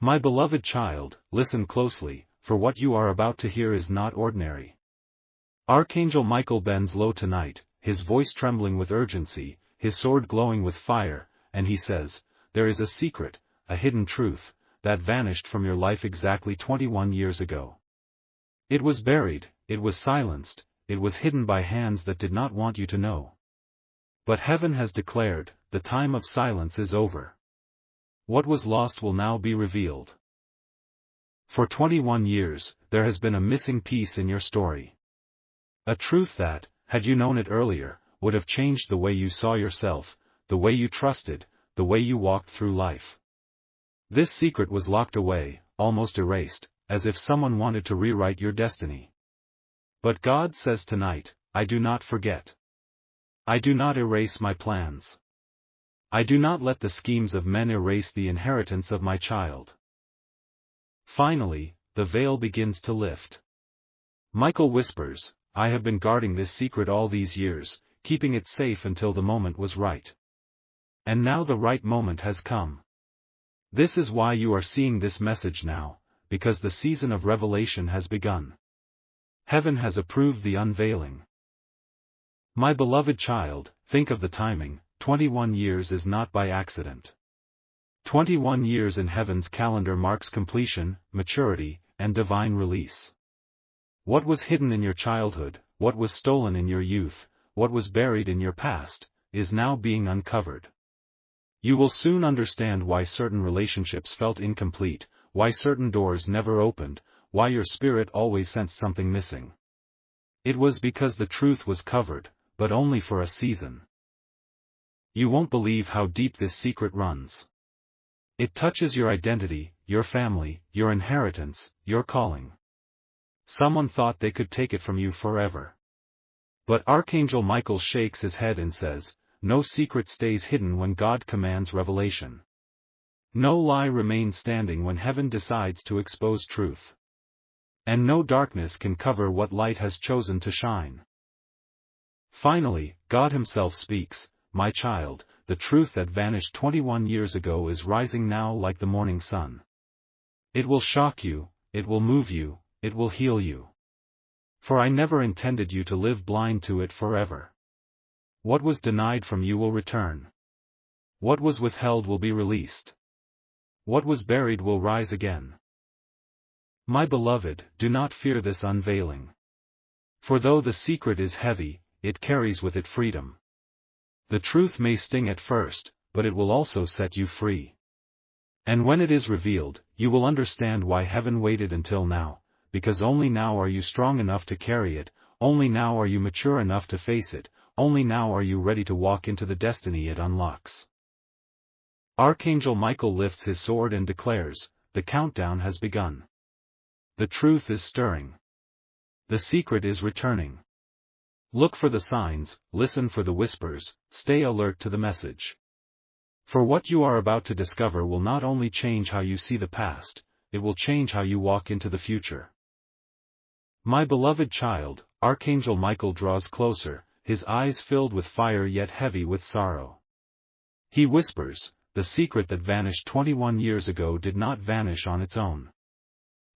My beloved child, listen closely, for what you are about to hear is not ordinary. Archangel Michael bends low tonight, his voice trembling with urgency, his sword glowing with fire, and he says, there is a secret, a hidden truth, that vanished from your life exactly 21 years ago. It was buried, it was silenced, it was hidden by hands that did not want you to know. But heaven has declared, the time of silence is over. What was lost will now be revealed. For 21 years, there has been a missing piece in your story. A truth that, had you known it earlier, would have changed the way you saw yourself, the way you trusted, the way you walked through life. This secret was locked away, almost erased, as if someone wanted to rewrite your destiny. But God says tonight, I do not forget. I do not erase my plans. I do not let the schemes of men erase the inheritance of my child. Finally, the veil begins to lift. Michael whispers, I have been guarding this secret all these years, keeping it safe until the moment was right. And now the right moment has come. This is why you are seeing this message now, because the season of revelation has begun. Heaven has approved the unveiling. My beloved child, think of the timing, 21 years is not by accident. 21 years in heaven's calendar marks completion, maturity, and divine release. What was hidden in your childhood, what was stolen in your youth, what was buried in your past, is now being uncovered. You will soon understand why certain relationships felt incomplete, why certain doors never opened, why your spirit always sensed something missing. It was because the truth was covered, but only for a season. You won't believe how deep this secret runs. It touches your identity, your family, your inheritance, your calling. Someone thought they could take it from you forever. But Archangel Michael shakes his head and says, no secret stays hidden when God commands revelation. No lie remains standing when heaven decides to expose truth. And no darkness can cover what light has chosen to shine. Finally, God Himself speaks, my child, the truth that vanished 21 years ago is rising now like the morning sun. It will shock you, it will move you, it will heal you. For I never intended you to live blind to it forever. What was denied from you will return. What was withheld will be released. What was buried will rise again. My beloved, do not fear this unveiling. For though the secret is heavy, it carries with it freedom. The truth may sting at first, but it will also set you free. And when it is revealed, you will understand why heaven waited until now, because only now are you strong enough to carry it, only now are you mature enough to face it, only now are you ready to walk into the destiny it unlocks. Archangel Michael lifts his sword and declares, the countdown has begun. The truth is stirring. The secret is returning. Look for the signs, listen for the whispers, stay alert to the message. For what you are about to discover will not only change how you see the past, it will change how you walk into the future. My beloved child, Archangel Michael draws closer, his eyes filled with fire yet heavy with sorrow. He whispers, the secret that vanished 21 years ago did not vanish on its own.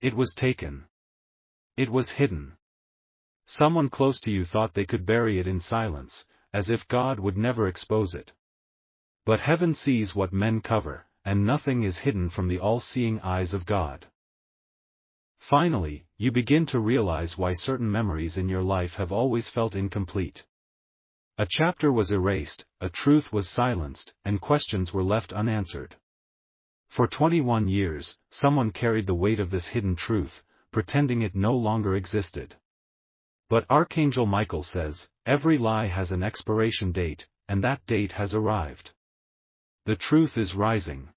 It was taken. It was hidden. Someone close to you thought they could bury it in silence, as if God would never expose it. But heaven sees what men cover, and nothing is hidden from the all-seeing eyes of God. Finally, you begin to realize why certain memories in your life have always felt incomplete. A chapter was erased, a truth was silenced, and questions were left unanswered. For 21 years, someone carried the weight of this hidden truth, pretending it no longer existed. But Archangel Michael says, every lie has an expiration date, and that date has arrived. The truth is rising.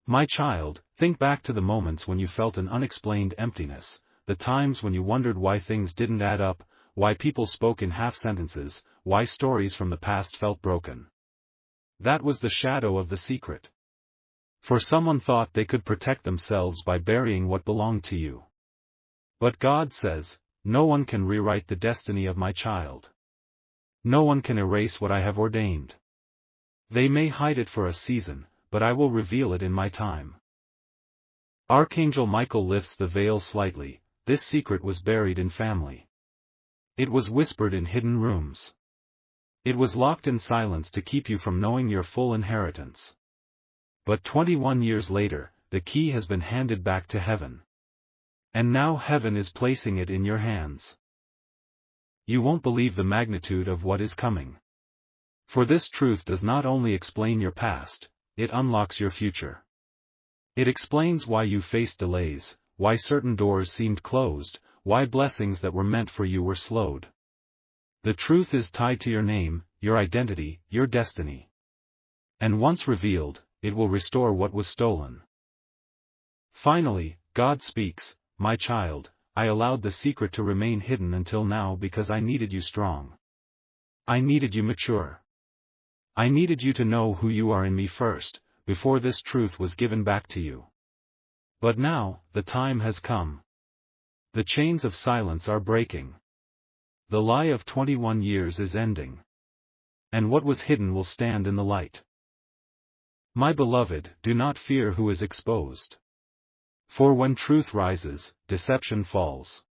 My child, think back to the moments when you felt an unexplained emptiness, the times when you wondered why things didn't add up, why people spoke in half sentences, why stories from the past felt broken. That was the shadow of the secret. For someone thought they could protect themselves by burying what belonged to you. But God says, no one can rewrite the destiny of my child. No one can erase what I have ordained. They may hide it for a season, but I will reveal it in my time. Archangel Michael lifts the veil slightly. This secret was buried in family. It was whispered in hidden rooms. It was locked in silence to keep you from knowing your full inheritance. But 21 years later, the key has been handed back to heaven. And now heaven is placing it in your hands. You won't believe the magnitude of what is coming. For this truth does not only explain your past, it unlocks your future. It explains why you faced delays, why certain doors seemed closed, why blessings that were meant for you were slowed. The truth is tied to your name, your identity, your destiny. And once revealed, it will restore what was stolen. Finally, God speaks, "My child, I allowed the secret to remain hidden until now because I needed you strong. I needed you mature. I needed you to know who you are in me first, before this truth was given back to you. But now, the time has come. The chains of silence are breaking. The lie of 21 years is ending. And what was hidden will stand in the light. My beloved, do not fear who is exposed. For when truth rises, deception falls.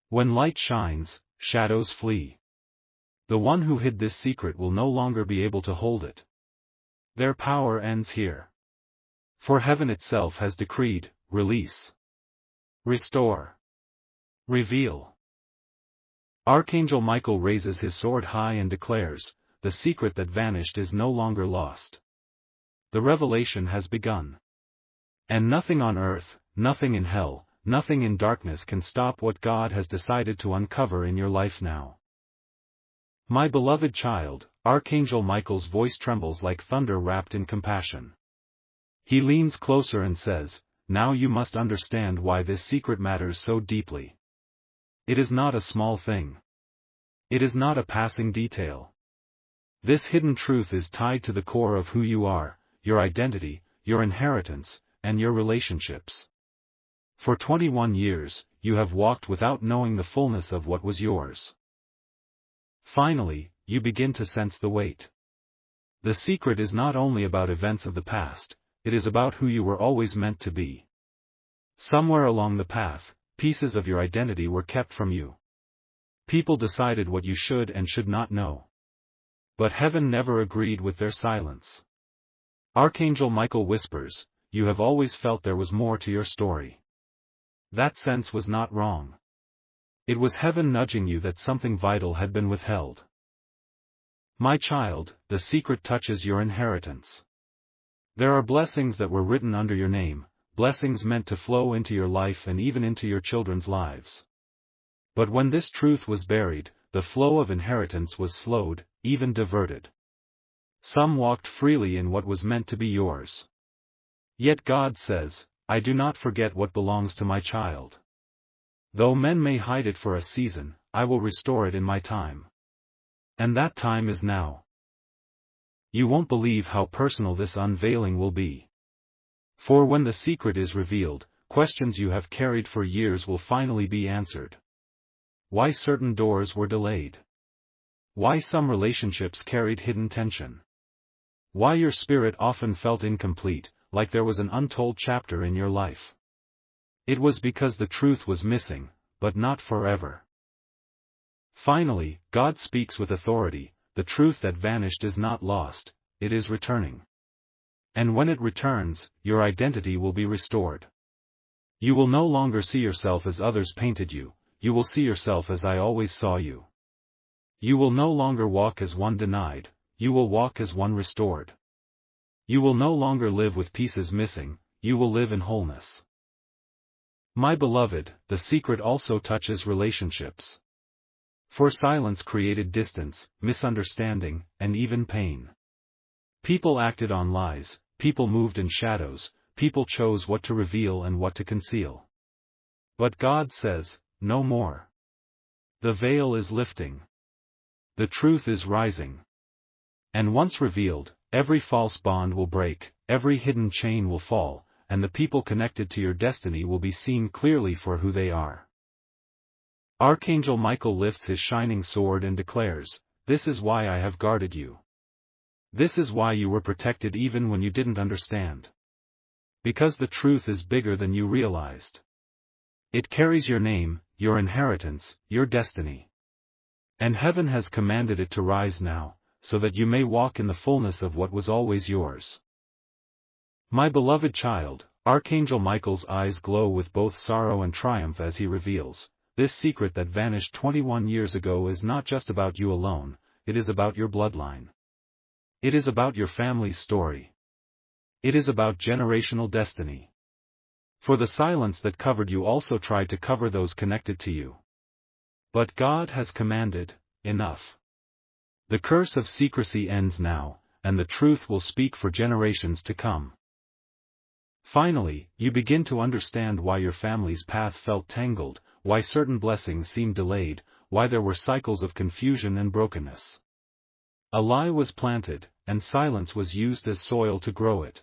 When light shines, shadows flee. The one who hid this secret will no longer be able to hold it. Their power ends here. For heaven itself has decreed, release. Restore. Reveal. Archangel Michael raises his sword high and declares, the secret that vanished is no longer lost. The revelation has begun. And nothing on earth, nothing in hell, nothing in darkness can stop what God has decided to uncover in your life now. My beloved child, Archangel Michael's voice trembles like thunder wrapped in compassion. He leans closer and says, now you must understand why this secret matters so deeply. It is not a small thing. It is not a passing detail. This hidden truth is tied to the core of who you are, your identity, your inheritance, and your relationships. For 21 years, you have walked without knowing the fullness of what was yours. Finally, you begin to sense the weight. The secret is not only about events of the past, it is about who you were always meant to be. Somewhere along the path, pieces of your identity were kept from you. People decided what you should and should not know. But heaven never agreed with their silence. Archangel Michael whispers, you have always felt there was more to your story. That sense was not wrong. It was heaven nudging you that something vital had been withheld. My child, the secret touches your inheritance. There are blessings that were written under your name, blessings meant to flow into your life and even into your children's lives. But when this truth was buried, the flow of inheritance was slowed, even diverted. Some walked freely in what was meant to be yours. Yet God says, I do not forget what belongs to my child. Though men may hide it for a season, I will restore it in my time. And that time is now. You won't believe how personal this unveiling will be. For when the secret is revealed, questions you have carried for years will finally be answered. Why certain doors were delayed. Why some relationships carried hidden tension. Why your spirit often felt incomplete, like there was an untold chapter in your life. It was because the truth was missing, but not forever. Finally, God speaks with authority, the truth that vanished is not lost, it is returning. And when it returns, your identity will be restored. You will no longer see yourself as others painted you, you will see yourself as I always saw you. You will no longer walk as one denied, you will walk as one restored. You will no longer live with pieces missing, you will live in wholeness. My beloved, the secret also touches relationships. For silence created distance, misunderstanding, and even pain. People acted on lies, people moved in shadows, people chose what to reveal and what to conceal. But God says, no more. The veil is lifting. The truth is rising. And once revealed, every false bond will break, every hidden chain will fall, and the people connected to your destiny will be seen clearly for who they are. Archangel Michael lifts his shining sword and declares, this is why I have guarded you. This is why you were protected even when you didn't understand. Because the truth is bigger than you realized. It carries your name, your inheritance, your destiny. And heaven has commanded it to rise now, so that you may walk in the fullness of what was always yours. My beloved child, Archangel Michael's eyes glow with both sorrow and triumph as he reveals, this secret that vanished 21 years ago is not just about you alone, it is about your bloodline. It is about your family's story. It is about generational destiny. For the silence that covered you also tried to cover those connected to you. But God has commanded, enough. The curse of secrecy ends now, and the truth will speak for generations to come. Finally, you begin to understand why your family's path felt tangled, why certain blessings seemed delayed, why there were cycles of confusion and brokenness. A lie was planted, and silence was used as soil to grow it.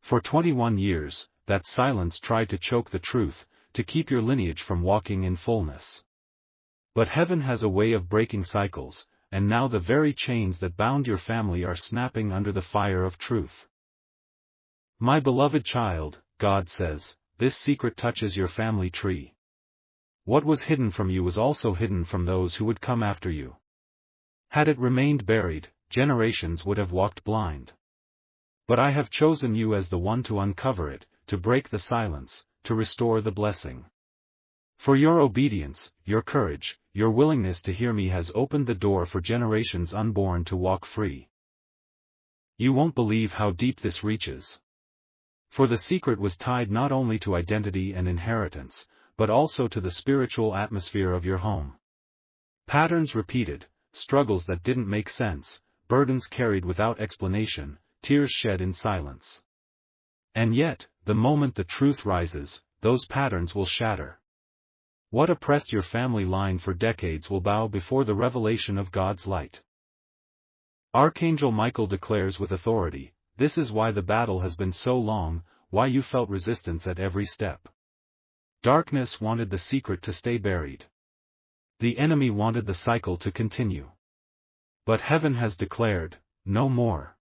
For 21 years, that silence tried to choke the truth, to keep your lineage from walking in fullness. But heaven has a way of breaking cycles, and now the very chains that bound your family are snapping under the fire of truth. My beloved child, God says, this secret touches your family tree. What was hidden from you was also hidden from those who would come after you. Had it remained buried, generations would have walked blind. But I have chosen you as the one to uncover it, to break the silence, to restore the blessing. For your obedience, your courage, your willingness to hear me has opened the door for generations unborn to walk free. You won't believe how deep this reaches. For the secret was tied not only to identity and inheritance, but also to the spiritual atmosphere of your home. Patterns repeated, struggles that didn't make sense, burdens carried without explanation, tears shed in silence. And yet, the moment the truth rises, those patterns will shatter. What oppressed your family line for decades will bow before the revelation of God's light. Archangel Michael declares with authority, this is why the battle has been so long, why you felt resistance at every step. Darkness wanted the secret to stay buried. The enemy wanted the cycle to continue. But heaven has declared, no more.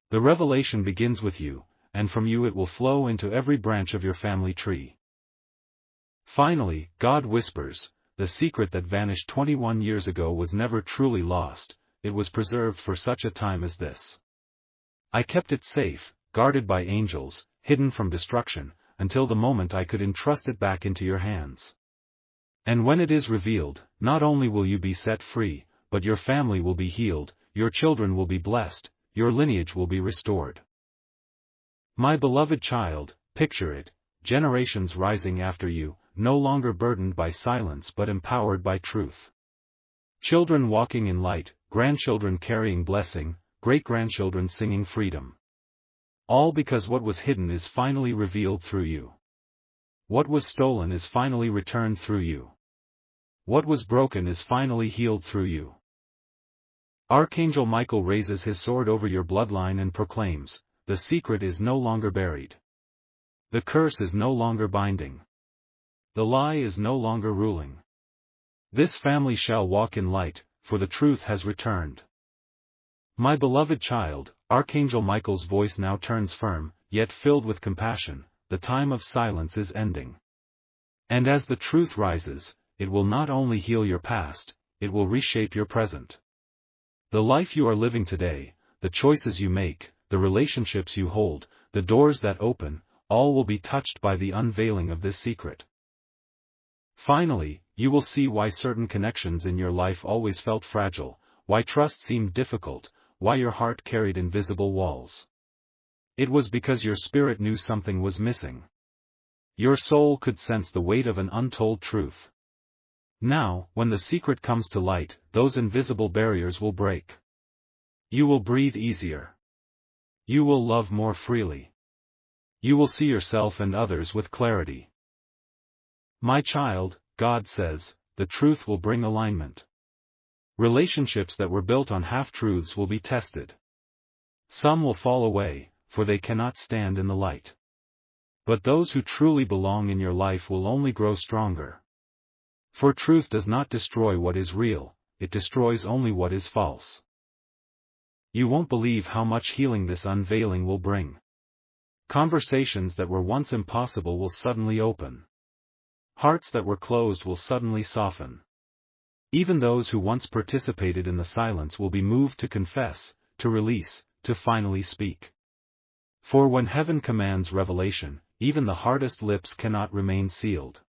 The revelation begins with you, and from you it will flow into every branch of your family tree. Finally, God whispers, the secret that vanished 21 years ago was never truly lost, it was preserved for such a time as this. I kept it safe, guarded by angels, hidden from destruction, until the moment I could entrust it back into your hands. And when it is revealed, not only will you be set free, but your family will be healed, your children will be blessed, your lineage will be restored. My beloved child, picture it, generations rising after you, no longer burdened by silence but empowered by truth. Children walking in light, grandchildren carrying blessing, great-grandchildren singing freedom. All because what was hidden is finally revealed through you. What was stolen is finally returned through you. What was broken is finally healed through you. Archangel Michael raises his sword over your bloodline and proclaims, the secret is no longer buried. The curse is no longer binding. The lie is no longer ruling. This family shall walk in light, for the truth has returned. My beloved child, Archangel Michael's voice now turns firm, yet filled with compassion, the time of silence is ending. And as the truth rises, it will not only heal your past, it will reshape your present. The life you are living today, the choices you make, the relationships you hold, the doors that open, all will be touched by the unveiling of this secret. Finally, you will see why certain connections in your life always felt fragile, why trust seemed difficult, why your heart carried invisible walls. It was because your spirit knew something was missing. Your soul could sense the weight of an untold truth. Now, when the secret comes to light, those invisible barriers will break. You will breathe easier. You will love more freely. You will see yourself and others with clarity. My child, God says, the truth will bring alignment. Relationships that were built on half-truths will be tested. Some will fall away, for they cannot stand in the light. But those who truly belong in your life will only grow stronger. For truth does not destroy what is real, it destroys only what is false. You won't believe how much healing this unveiling will bring. Conversations that were once impossible will suddenly open. Hearts that were closed will suddenly soften. Even those who once participated in the silence will be moved to confess, to release, to finally speak. For when heaven commands revelation, even the hardest lips cannot remain sealed.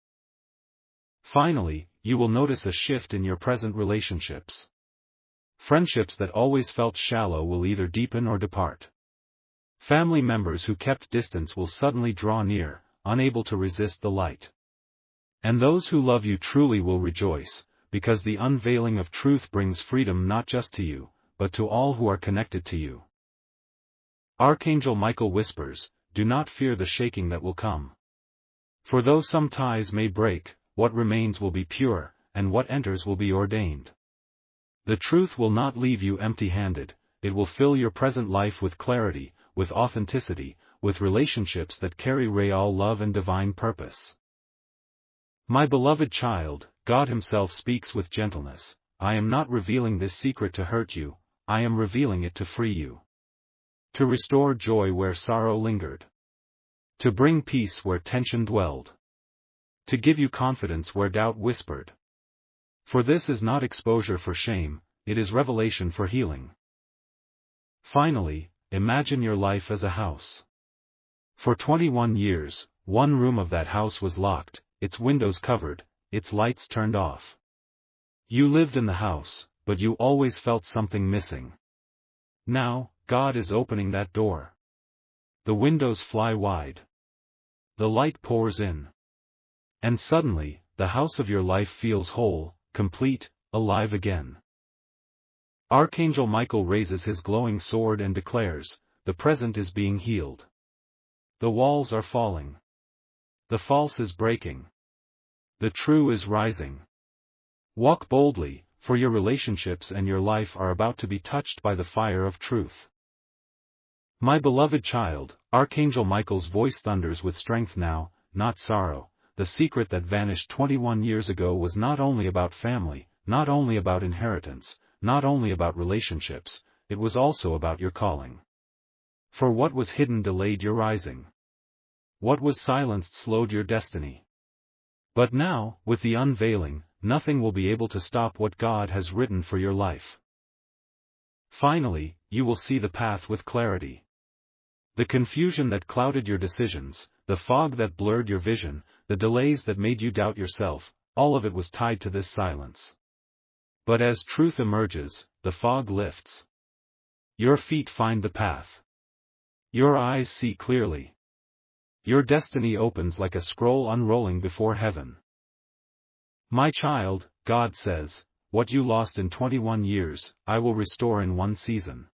Finally, you will notice a shift in your present relationships. Friendships that always felt shallow will either deepen or depart. Family members who kept distance will suddenly draw near, unable to resist the light. And those who love you truly will rejoice, because the unveiling of truth brings freedom not just to you, but to all who are connected to you. Archangel Michael whispers, "Do not fear the shaking that will come. For though some ties may break, what remains will be pure, and what enters will be ordained. The truth will not leave you empty-handed, it will fill your present life with clarity, with authenticity, with relationships that carry real love and divine purpose." My beloved child, God Himself speaks with gentleness. I am not revealing this secret to hurt you, I am revealing it to free you. To restore joy where sorrow lingered. To bring peace where tension dwelled. To give you confidence where doubt whispered. For this is not exposure for shame, it is revelation for healing. Finally, imagine your life as a house. For 21 years, one room of that house was locked, its windows covered, its lights turned off. You lived in the house, but you always felt something missing. Now, God is opening that door. The windows fly wide. The light pours in. And suddenly, the house of your life feels whole, complete, alive again. Archangel Michael raises his glowing sword and declares, "The present is being healed. The walls are falling. The false is breaking. The true is rising. Walk boldly, for your relationships and your life are about to be touched by the fire of truth." My beloved child, Archangel Michael's voice thunders with strength now, not sorrow. The secret that vanished 21 years ago was not only about family, not only about inheritance, not only about relationships, it was also about your calling. For what was hidden delayed your rising. What was silenced slowed your destiny. But now, with the unveiling, nothing will be able to stop what God has written for your life. Finally, you will see the path with clarity. The confusion that clouded your decisions, the fog that blurred your vision, the delays that made you doubt yourself, all of it was tied to this silence. But as truth emerges, the fog lifts. Your feet find the path. Your eyes see clearly. Your destiny opens like a scroll unrolling before heaven. My child, God says, what you lost in 21 years, I will restore in one season.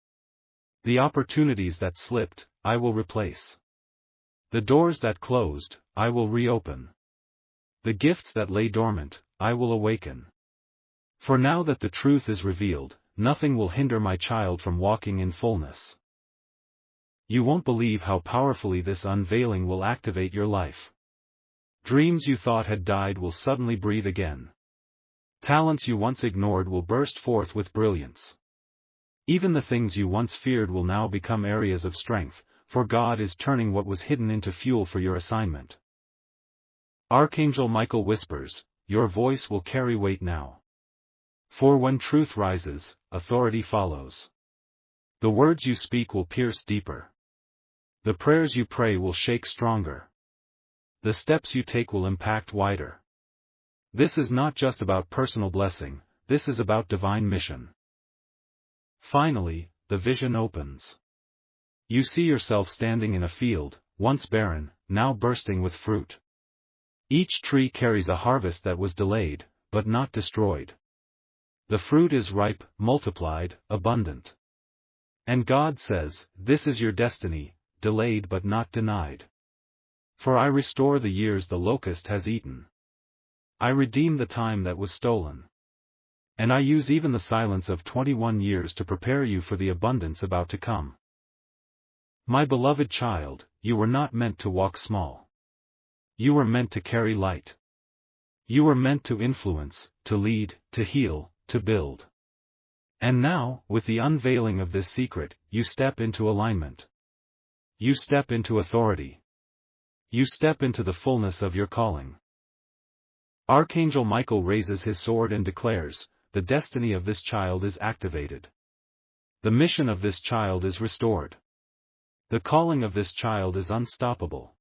The opportunities that slipped, I will replace. The doors that closed, I will reopen. The gifts that lay dormant, I will awaken. For now that the truth is revealed, nothing will hinder my child from walking in fullness. You won't believe how powerfully this unveiling will activate your life. Dreams you thought had died will suddenly breathe again. Talents you once ignored will burst forth with brilliance. Even the things you once feared will now become areas of strength, for God is turning what was hidden into fuel for your assignment. Archangel Michael whispers, your voice will carry weight now. For when truth rises, authority follows. The words you speak will pierce deeper. The prayers you pray will shake stronger. The steps you take will impact wider. This is not just about personal blessing, this is about divine mission. Finally, the vision opens. You see yourself standing in a field, once barren, now bursting with fruit. Each tree carries a harvest that was delayed, but not destroyed. The fruit is ripe, multiplied, abundant. And God says, this is your destiny, delayed but not denied. For I restore the years the locust has eaten. I redeem the time that was stolen. And I use even the silence of 21 years to prepare you for the abundance about to come. My beloved child, you were not meant to walk small. You were meant to carry light. You were meant to influence, to lead, to heal, to build. And now, with the unveiling of this secret, you step into alignment. You step into authority. You step into the fullness of your calling. Archangel Michael raises his sword and declares, the destiny of this child is activated. The mission of this child is restored. The calling of this child is unstoppable.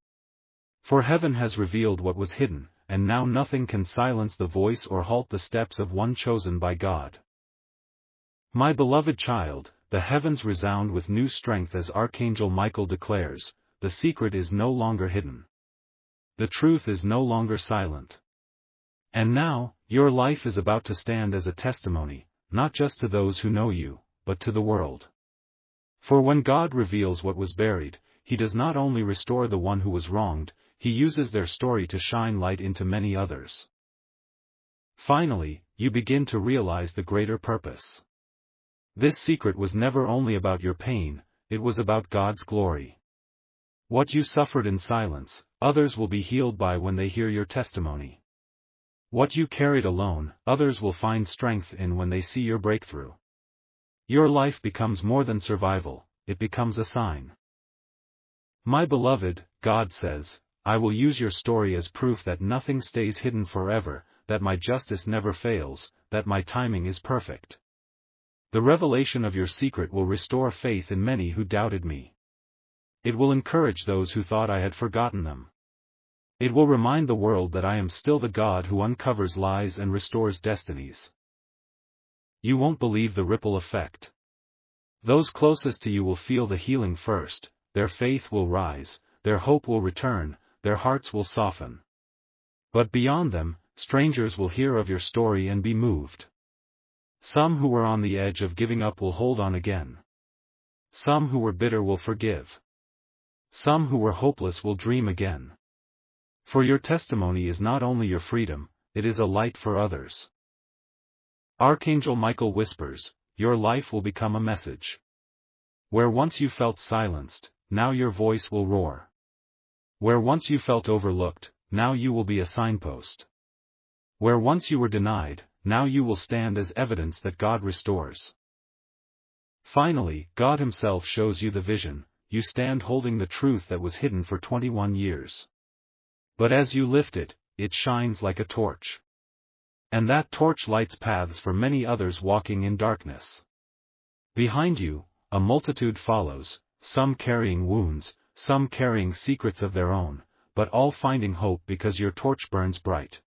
For heaven has revealed what was hidden, and now nothing can silence the voice or halt the steps of one chosen by God. My beloved child, the heavens resound with new strength as Archangel Michael declares, the secret is no longer hidden. The truth is no longer silent. And now, your life is about to stand as a testimony, not just to those who know you, but to the world. For when God reveals what was buried, He does not only restore the one who was wronged, He uses their story to shine light into many others. Finally, you begin to realize the greater purpose. This secret was never only about your pain, it was about God's glory. What you suffered in silence, others will be healed by when they hear your testimony. What you carried alone, others will find strength in when they see your breakthrough. Your life becomes more than survival, it becomes a sign. My beloved, God says, I will use your story as proof that nothing stays hidden forever, that my justice never fails, that my timing is perfect. The revelation of your secret will restore faith in many who doubted me. It will encourage those who thought I had forgotten them. It will remind the world that I am still the God who uncovers lies and restores destinies. You won't believe the ripple effect. Those closest to you will feel the healing first, their faith will rise, their hope will return, their hearts will soften. But beyond them, strangers will hear of your story and be moved. Some who were on the edge of giving up will hold on again. Some who were bitter will forgive. Some who were hopeless will dream again. For your testimony is not only your freedom, it is a light for others. Archangel Michael whispers, your life will become a message. Where once you felt silenced, now your voice will roar. Where once you felt overlooked, now you will be a signpost. Where once you were denied, now you will stand as evidence that God restores. Finally, God Himself shows you the vision, you stand holding the truth that was hidden for 21 years. But as you lift it, it shines like a torch. And that torch lights paths for many others walking in darkness. Behind you, a multitude follows, some carrying wounds, some carrying secrets of their own, but all finding hope because your torch burns bright.